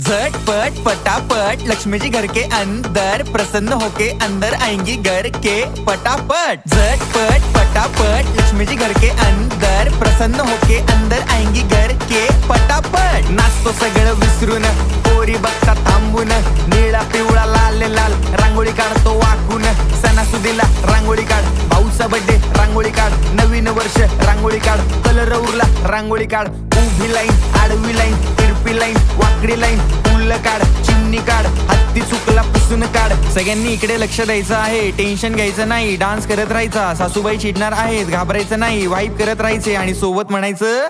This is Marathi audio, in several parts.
झटपट पटापट लक्ष्मी जी घर के अंदर, प्रसन्न होके अंदर आएंगी घर के पटापट। झटपट पटापट लक्ष्मी जी घर के अंदर, प्रसन्न होके अंदर आएंगी घर के पटापट। नाचतो सगळं विसरून, पोरी बघता थांबून, निळा पिवळा लाल लाल रांगोळी काढतो वाकून। सणासुदीला रांगोळी काढ, भाऊचा बर्थडे रांगोळी काढ, नवीन वर्ष रांगोळी काढ, कलर उरला रांगोळी काढ। उभी लाईन, आडवी लाईन, तिरपी लाईन, वाकडी लाईन, फुल काढ, चिमणी काढ, हत्ती चुकला पुसून काढ। सगळ्यांनी इकडे लक्ष द्यायचं आहे, टेन्शन घ्यायचं नाही, डान्स करत राहायचा। सासूबाई चिडणार आहेत, घाबरायचं नाही, वाईप करत राहायचे आणि सोबत म्हणायचं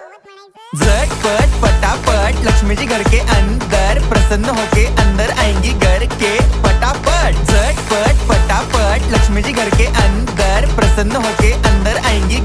झटपट पटापट लक्ष्मी जी घर के अंदर, प्रसन्न होके अंदर आएंगी घर के पटापट। झटपट पटापट लक्ष्मी जी घर के अंदर, प्रसन्न होके अंदर आएंगी